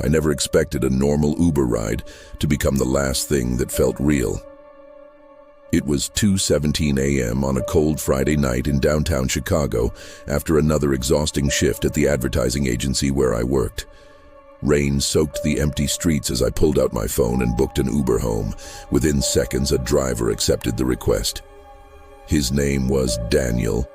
I never expected a normal Uber ride to become the last thing that felt real. It was 2:17 a.m. on a cold Friday night in downtown Chicago after another exhausting shift at the advertising agency where I worked. Rain soaked the empty streets as I pulled out my phone and booked an Uber home. Within seconds, a driver accepted the request. His name was Daniel,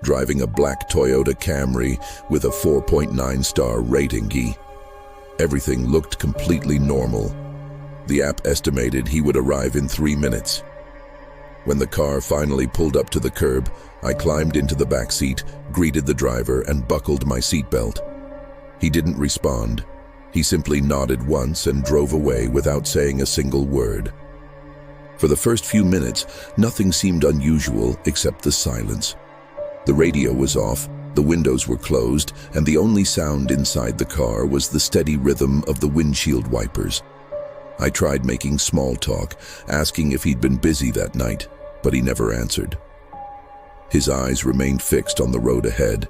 driving a black Toyota Camry with a 4.9-star rating. Everything looked completely normal. The app estimated he would arrive in 3 minutes. When the car finally pulled up to the curb, I climbed into the back seat, greeted the driver, and buckled my seatbelt. He didn't respond. He simply nodded once and drove away without saying a single word. For the first few minutes, nothing seemed unusual except the silence. The radio was off, the windows were closed, and the only sound inside the car was the steady rhythm of the windshield wipers. I tried making small talk, asking if he'd been busy that night, but he never answered. His eyes remained fixed on the road ahead.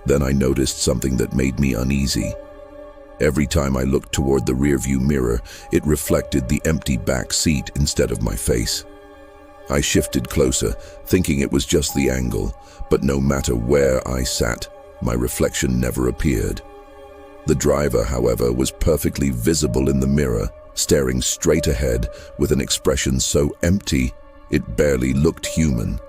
Then I noticed something that made me uneasy. Every time I looked toward the rearview mirror, it reflected the empty back seat instead of my face. I shifted closer, thinking it was just the angle, but no matter where I sat, my reflection never appeared. The driver, however, was perfectly visible in the mirror, staring straight ahead with an expression so empty it barely looked human.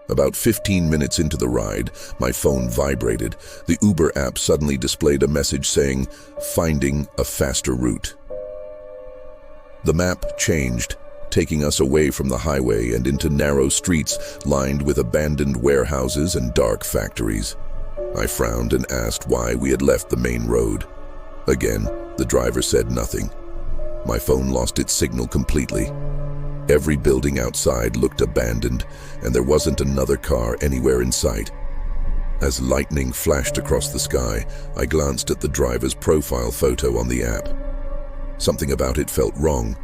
About 15 minutes into the ride, my phone vibrated. The Uber app suddenly displayed a message saying, "Finding a faster route." The map changed, taking us away from the highway and into narrow streets lined with abandoned warehouses and dark factories. I frowned and asked why we had left the main road. Again, the driver said nothing. My phone lost its signal completely. Every building outside looked abandoned, and there wasn't another car anywhere in sight. As lightning flashed across the sky, I glanced at the driver's profile photo on the app. Something about it felt wrong.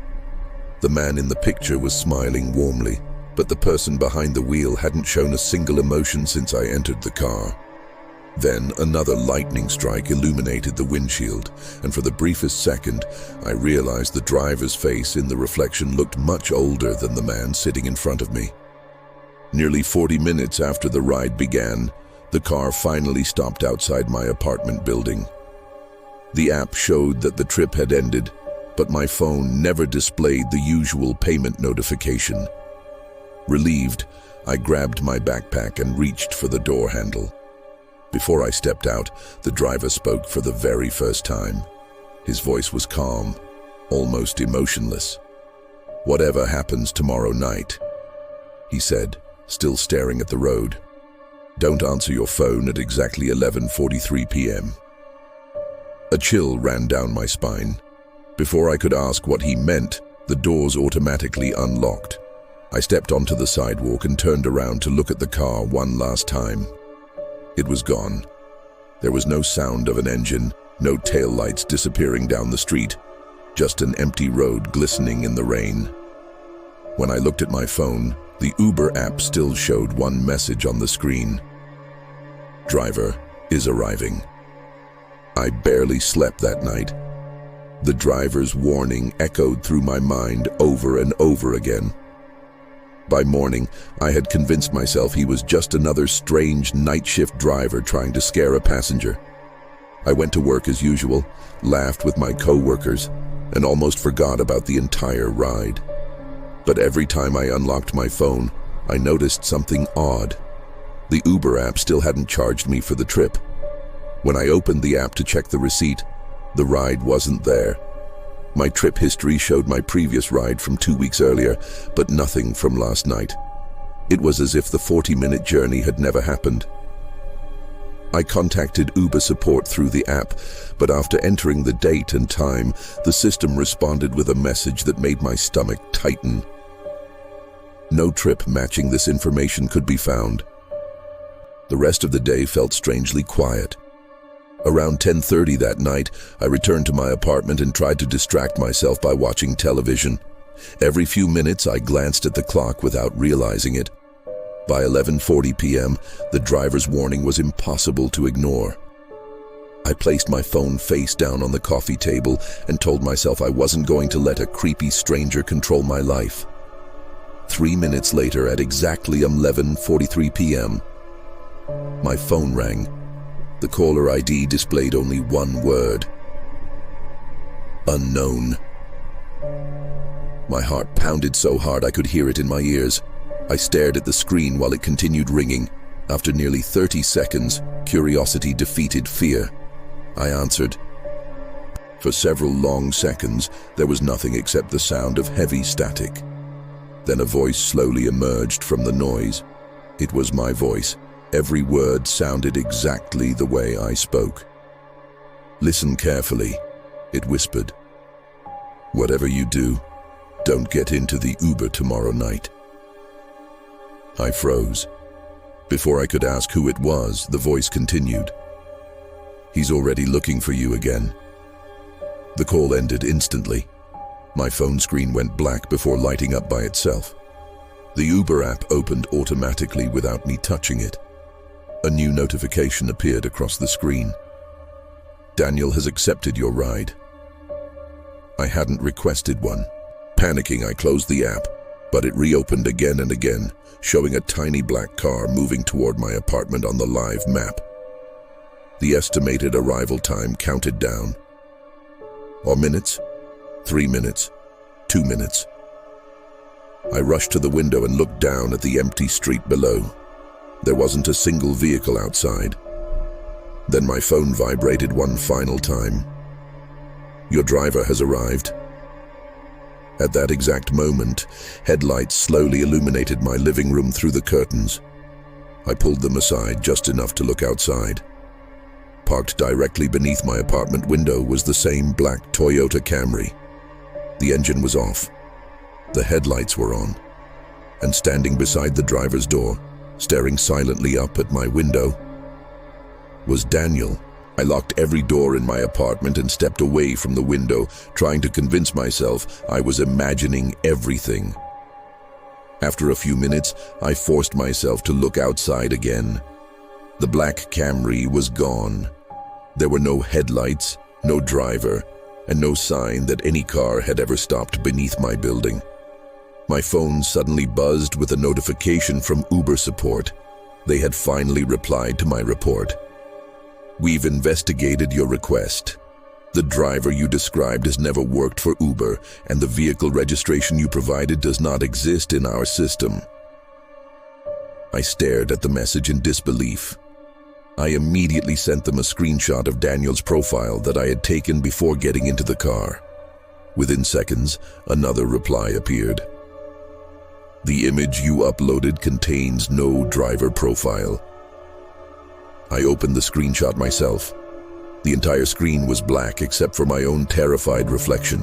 The man in the picture was smiling warmly, but the person behind the wheel hadn't shown a single emotion since I entered the car. Then another lightning strike illuminated the windshield, and for the briefest second, I realized the driver's face in the reflection looked much older than the man sitting in front of me. Nearly 40 minutes after the ride began, the car finally stopped outside my apartment building. The app showed that the trip had ended, but my phone never displayed the usual payment notification. Relieved, I grabbed my backpack and reached for the door handle. Before I stepped out, the driver spoke for the very first time. His voice was calm, almost emotionless. "Whatever happens tomorrow night," he said, still staring at the road, "don't answer your phone at exactly 11:43 p.m. A chill ran down my spine. Before I could ask what he meant, the doors automatically unlocked. I stepped onto the sidewalk and turned around to look at the car one last time. It was gone. There was no sound of an engine, no taillights disappearing down the street, just an empty road glistening in the rain. When I looked at my phone, the Uber app still showed one message on the screen. "Driver is arriving." I barely slept that night. The driver's warning echoed through my mind over and over again. By morning, I had convinced myself he was just another strange night shift driver trying to scare a passenger. I went to work as usual, laughed with my co-workers, and almost forgot about the entire ride. But every time I unlocked my phone, I noticed something odd. The Uber app still hadn't charged me for the trip. When I opened the app to check the receipt, the ride wasn't there. My trip history showed my previous ride from 2 weeks earlier, but nothing from last night. It was as if the 40-minute journey had never happened. I contacted Uber support through the app, but after entering the date and time, the system responded with a message that made my stomach tighten. No trip matching this information could be found. The rest of the day felt strangely quiet. Around 10:30 that night, I returned to my apartment and tried to distract myself by watching television. Every few minutes, I glanced at the clock without realizing it. By 11:40 p.m., the driver's warning was impossible to ignore. I placed my phone face down on the coffee table and told myself I wasn't going to let a creepy stranger control my life. 3 minutes later, at exactly 11:43 p.m., my phone rang. The caller ID displayed only one word: unknown. My heart pounded so hard I could hear it in my ears. I stared at the screen while it continued ringing. After nearly 30 seconds, curiosity defeated fear. I answered. For several long seconds, there was nothing except the sound of heavy static. Then a voice slowly emerged from the noise. It was my voice. Every word sounded exactly the way I spoke. "Listen carefully," it whispered. "Whatever you do, don't get into the Uber tomorrow night." I froze. Before I could ask who it was, the voice continued. "He's already looking for you again." The call ended instantly. My phone screen went black before lighting up by itself. The Uber app opened automatically without me touching it. A new notification appeared across the screen. "Daniel has accepted your ride." I hadn't requested one. Panicking, I closed the app, but it reopened again and again, showing a tiny black car moving toward my apartment on the live map. The estimated arrival time counted down. Or minutes? 3 minutes? 2 minutes? I rushed to the window and looked down at the empty street below. There wasn't a single vehicle outside. Then my phone vibrated one final time. "Your driver has arrived." At that exact moment, headlights slowly illuminated my living room through the curtains. I pulled them aside just enough to look outside. Parked directly beneath my apartment window was the same black Toyota Camry. The engine was off. The headlights were on. And standing beside the driver's door, staring silently up at my window, was Daniel. I locked every door in my apartment and stepped away from the window, trying to convince myself I was imagining everything. After a few minutes, I forced myself to look outside again. The black Camry was gone. There were no headlights, no driver, and no sign that any car had ever stopped beneath my building. My phone suddenly buzzed with a notification from Uber support. They had finally replied to my report. "We've investigated your request. The driver you described has never worked for Uber, and the vehicle registration you provided does not exist in our system." I stared at the message in disbelief. I immediately sent them a screenshot of Daniel's profile that I had taken before getting into the car. Within seconds, another reply appeared. "The image you uploaded contains no driver profile." I opened the screenshot myself. The entire screen was black except for my own terrified reflection.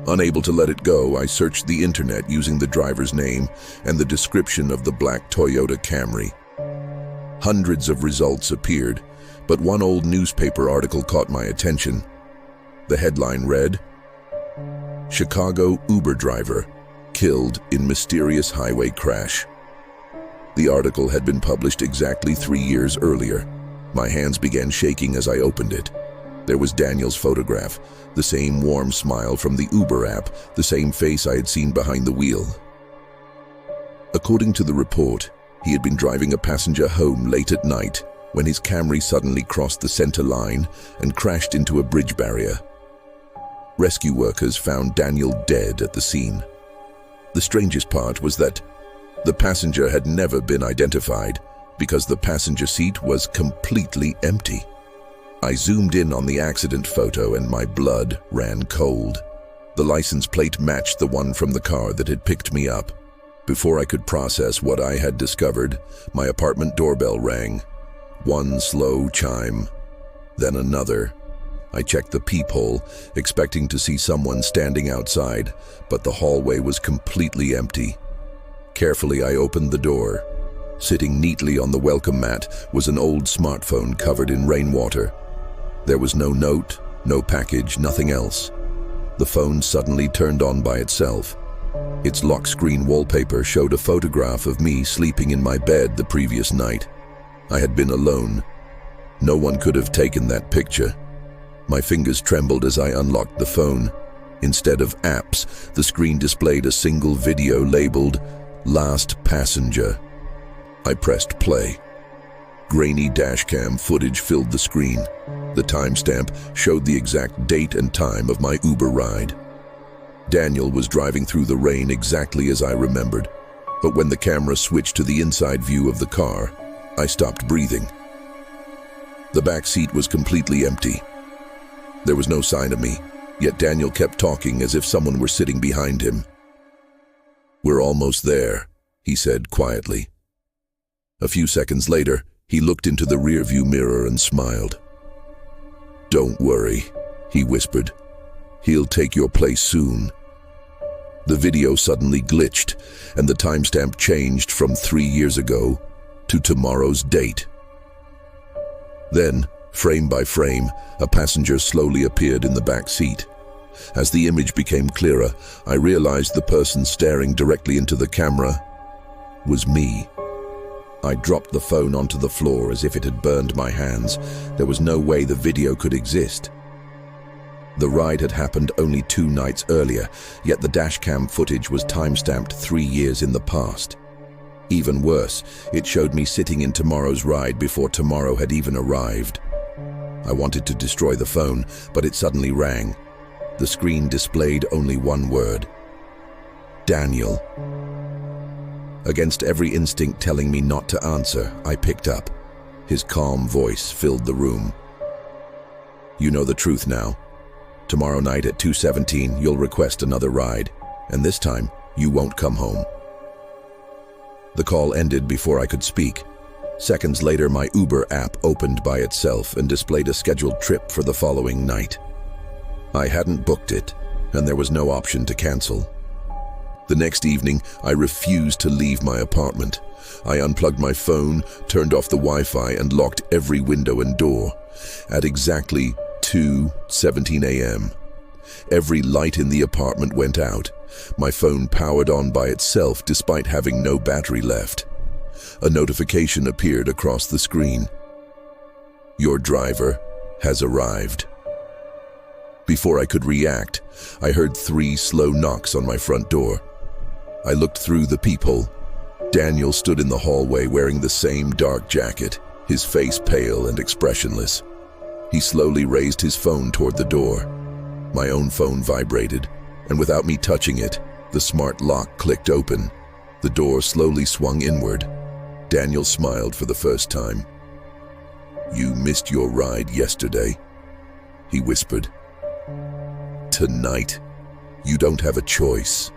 Unable to let it go, I searched the internet using the driver's name and the description of the black Toyota Camry. Hundreds of results appeared, but one old newspaper article caught my attention. The headline read, "Chicago Uber driver killed in mysterious highway crash." The article had been published exactly 3 years earlier. My hands began shaking as I opened it. There was Daniel's photograph, the same warm smile from the Uber app, the same face I had seen behind the wheel. According to the report, he had been driving a passenger home late at night when his Camry suddenly crossed the center line and crashed into a bridge barrier. Rescue workers found Daniel dead at the scene. The strangest part was that the passenger had never been identified because the passenger seat was completely empty. I zoomed in on the accident photo and my blood ran cold. The license plate matched the one from the car that had picked me up. Before I could process what I had discovered, my apartment doorbell rang. One slow chime, then another. I checked the peephole, expecting to see someone standing outside, but the hallway was completely empty. Carefully, I opened the door. Sitting neatly on the welcome mat was an old smartphone covered in rainwater. There was no note, no package, nothing else. The phone suddenly turned on by itself. Its lock screen wallpaper showed a photograph of me sleeping in my bed the previous night. I had been alone. No one could have taken that picture. My fingers trembled as I unlocked the phone. Instead of apps, the screen displayed a single video labeled "Last Passenger." I pressed play. Grainy dashcam footage filled the screen. The timestamp showed the exact date and time of my Uber ride. Daniel was driving through the rain exactly as I remembered, but when the camera switched to the inside view of the car, I stopped breathing. The back seat was completely empty. There was no sign of me, yet Daniel kept talking as if someone were sitting behind him. "We're almost there," he said quietly. A few seconds later, he looked into the rearview mirror and smiled. "Don't worry," he whispered. "He'll take your place soon." The video suddenly glitched, and the timestamp changed from 3 years ago to tomorrow's date. Then, frame by frame, a passenger slowly appeared in the back seat. As the image became clearer, I realized the person staring directly into the camera was me. I dropped the phone onto the floor as if it had burned my hands. There was no way the video could exist. The ride had happened only 2 nights earlier, yet the dashcam footage was timestamped 3 years in the past. Even worse, it showed me sitting in tomorrow's ride before tomorrow had even arrived. I wanted to destroy the phone, but it suddenly rang. The screen displayed only one word: Daniel. Against every instinct telling me not to answer, I picked up. His calm voice filled the room. "You know the truth now. Tomorrow night at 2:17, you'll request another ride, and this time, you won't come home." The call ended before I could speak. Seconds later, my Uber app opened by itself and displayed a scheduled trip for the following night. I hadn't booked it, and there was no option to cancel. The next evening, I refused to leave my apartment. I unplugged my phone, turned off the Wi-Fi, and locked every window and door. At exactly 2:17 a.m., every light in the apartment went out. My phone powered on by itself despite having no battery left. A notification appeared across the screen. "Your driver has arrived." Before I could react, I heard 3 slow knocks on my front door. I looked through the peephole. Daniel stood in the hallway wearing the same dark jacket, his face pale and expressionless. He slowly raised his phone toward the door. My own phone vibrated, and without me touching it, the smart lock clicked open. The door slowly swung inward. Daniel smiled for the first time. "You missed your ride yesterday," he whispered. "Tonight, you don't have a choice."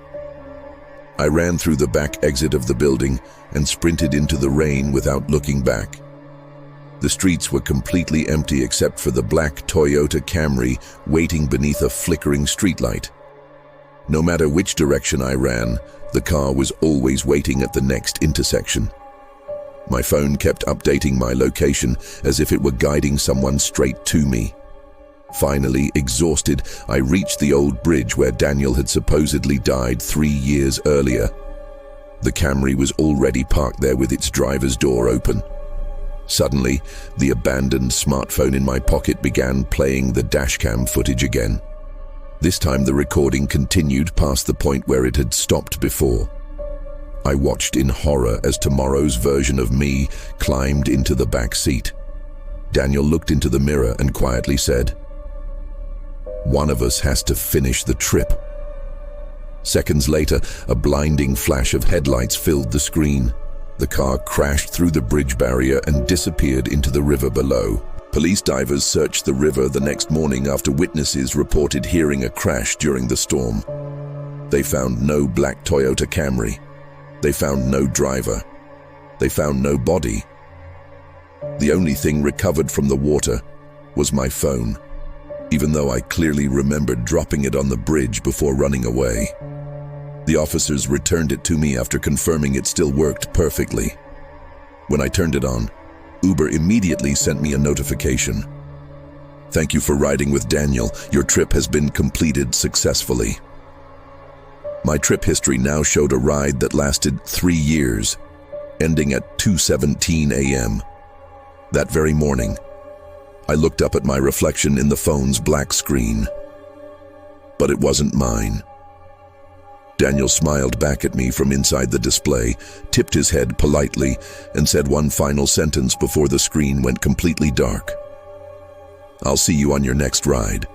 I ran through the back exit of the building and sprinted into the rain without looking back. The streets were completely empty except for the black Toyota Camry waiting beneath a flickering streetlight. No matter which direction I ran, the car was always waiting at the next intersection. My phone kept updating my location as if it were guiding someone straight to me. Finally, exhausted, I reached the old bridge where Daniel had supposedly died 3 years earlier. The Camry was already parked there with its driver's door open. Suddenly, the abandoned smartphone in my pocket began playing the dashcam footage again. This time the recording continued past the point where it had stopped before. I watched in horror as tomorrow's version of me climbed into the back seat. Daniel looked into the mirror and quietly said, "One of us has to finish the trip." Seconds later, a blinding flash of headlights filled the screen. The car crashed through the bridge barrier and disappeared into the river below. Police divers searched the river the next morning after witnesses reported hearing a crash during the storm. They found no black Toyota Camry. They found no driver. They found no body. The only thing recovered from the water was my phone, even though I clearly remembered dropping it on the bridge before running away. The officers returned it to me after confirming it still worked perfectly. When I turned it on, Uber immediately sent me a notification. "Thank you for riding with Daniel. Your trip has been completed successfully." My trip history now showed a ride that lasted 3 years, ending at 2:17 a.m. That very morning, I looked up at my reflection in the phone's black screen. But it wasn't mine. Daniel smiled back at me from inside the display, tipped his head politely, and said one final sentence before the screen went completely dark. "I'll see you on your next ride."